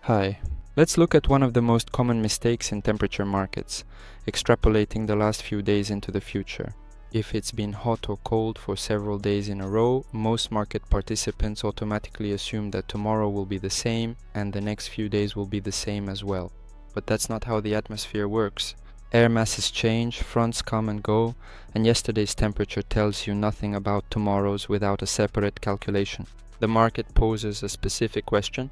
Hi. Let's look at one of the most common mistakes in temperature markets, extrapolating the last few days into the future. If it's been hot or cold for several days in a row, most market participants automatically assume that tomorrow will be the same and the next few days will be the same as well. But that's not how the atmosphere works. Air masses change, fronts come and go, and yesterday's temperature tells you nothing about tomorrow's without a separate calculation. The market poses a specific question.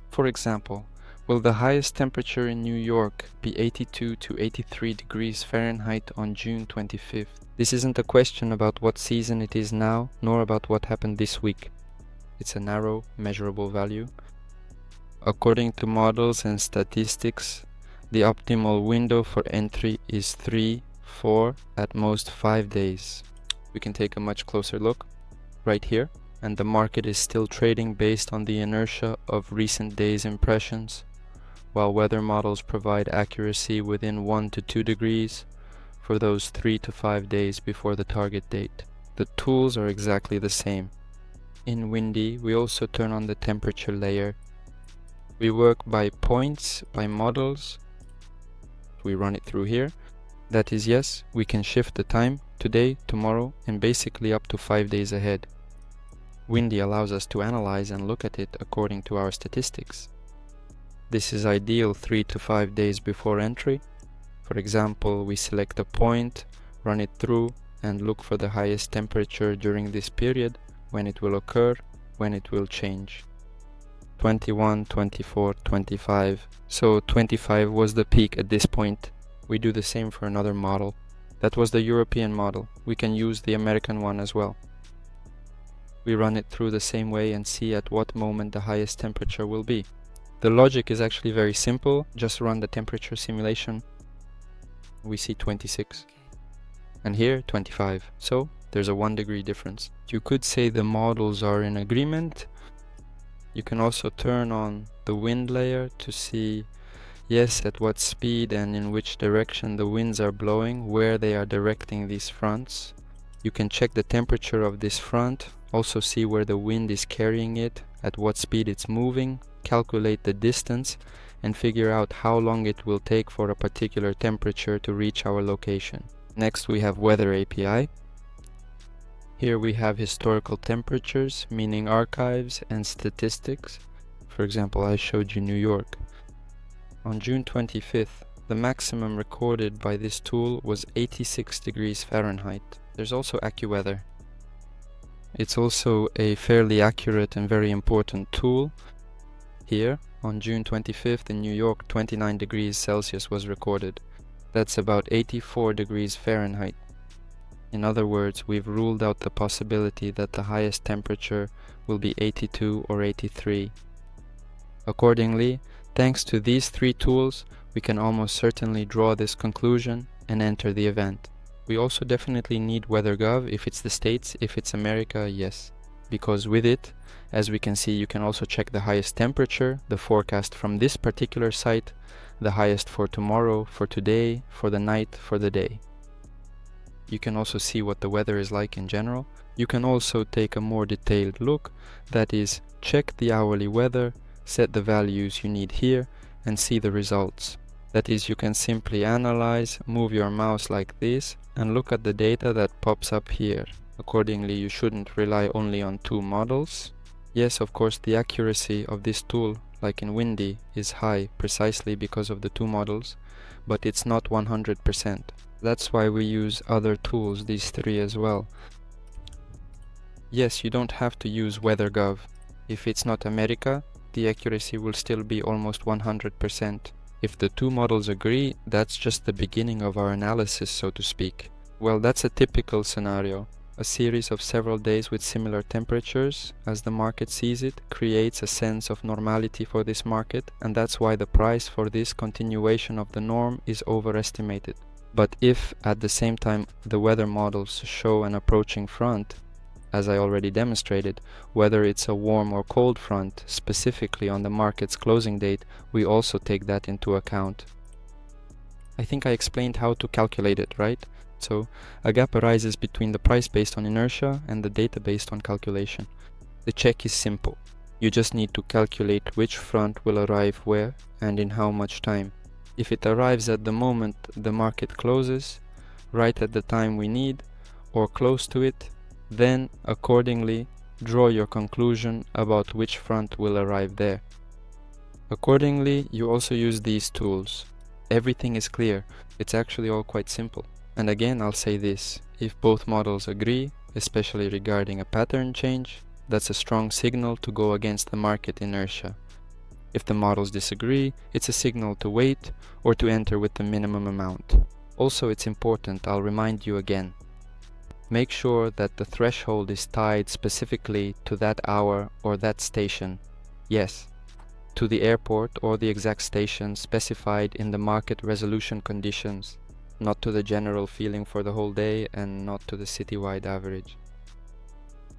For example, will the highest temperature in New York be 82 to 83 degrees Fahrenheit on June 25th? This isn't a question about what season it is now, nor about what happened this week. It's a narrow, measurable value. According to models and statistics, the optimal window for entry is 3, 4, at most 5 days. We can take a much closer look right here. And the market is still trading based on the inertia of recent days' impressions, while weather models provide accuracy within 1 to 2 degrees for those 3 to 5 days before the target date. The tools are exactly the same. In Windy, we also turn on the temperature layer. We work by points, by models. We run it through here. That is, yes, we can shift the time, today, tomorrow, and basically up to 5 days ahead. Windy allows us to analyze and look at it according to our statistics. This is ideal 3 to 5 days before entry. For example, we select a point, run it through, and look for the highest temperature during this period, when it will occur, when it will change. 21, 24, 25. So 25 was the peak at this point. We do the same for another model. That was the European model. We can use the American one as well. We run it through the same way and see at what moment the highest temperature will be. The logic is actually very simple. Just run the temperature simulation. We see 26. And here 25. So there's a 1 degree difference. You could say the models are in agreement. You can also turn on the wind layer to see, yes, at what speed and in which direction the winds are blowing, where they are directing these fronts. You can check the temperature of this front, also see where the wind is carrying it, at what speed it's moving, calculate the distance, and figure out how long it will take for a particular temperature to reach our location. Next we have Weather API. Here we have historical temperatures, meaning archives and statistics. For example, I showed you New York. On June 25th, the maximum recorded by this tool was 86 degrees Fahrenheit. There's also AccuWeather. It's also a fairly accurate and very important tool. Here, on June 25th in New York, 29 degrees Celsius was recorded. That's about 84 degrees Fahrenheit. In other words, we've ruled out the possibility that the highest temperature will be 82 or 83. Accordingly, thanks to these three tools, we can almost certainly draw this conclusion and enter the event. We also definitely need WeatherGov if it's the States. If it's America, yes. Because with it, as we can see, you can also check the highest temperature, the forecast from this particular site, the highest for tomorrow, for today, for the night, for the day. You can also see what the weather is like in general. You can also take a more detailed look, that is, check the hourly weather, set the values you need here, and see the results. That is, you can simply analyze, move your mouse like this, and look at the data that pops up here. Accordingly, you shouldn't rely only on two models. Yes, of course, the accuracy of this tool, like in Windy, is high precisely because of the two models, but it's not 100%. That's why we use other tools, these three as well. Yes, you don't have to use WeatherGov. If it's not America, the accuracy will still be almost 100%. If the two models agree, that's just the beginning of our analysis, so to speak. Well, that's a typical scenario. A series of several days with similar temperatures, as the market sees it, creates a sense of normality for this market, and that's why the price for this continuation of the norm is overestimated. But if, at the same time, the weather models show an approaching front, as I already demonstrated, whether it's a warm or cold front, specifically on the market's closing date, we also take that into account. I think I explained how to calculate it, right? So, a gap arises between the price based on inertia and the data based on calculation. The check is simple. You just need to calculate which front will arrive where and in how much time. If it arrives at the moment the market closes, right at the time we need, or close to it, then accordingly draw your conclusion about which front will arrive there. Accordingly, you also use these tools. Everything is clear. It's actually all quite simple. And again, I'll say this: if both models agree, especially regarding a pattern change, that's a strong signal to go against the market inertia. If the models disagree, it's a signal to wait or to enter with the minimum amount. Also, it's important, I'll remind you again, make sure that the threshold is tied specifically to that hour or that station. Yes, to the airport or the exact station specified in the market resolution conditions, not to the general feeling for the whole day and not to the citywide average.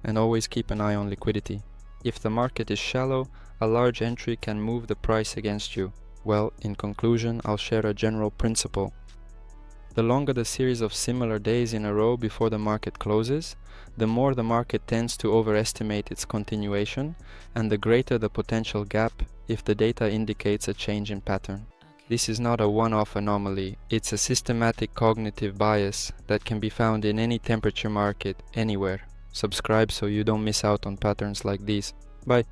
And always keep an eye on liquidity. If the market is shallow, a large entry can move the price against you. Well, in conclusion, I'll share a general principle. The longer the series of similar days in a row before the market closes, the more the market tends to overestimate its continuation, and the greater the potential gap if the data indicates a change in pattern. This is not a one-off anomaly, it's a systematic cognitive bias that can be found in any temperature market, anywhere. Subscribe so you don't miss out on patterns like these. Bye.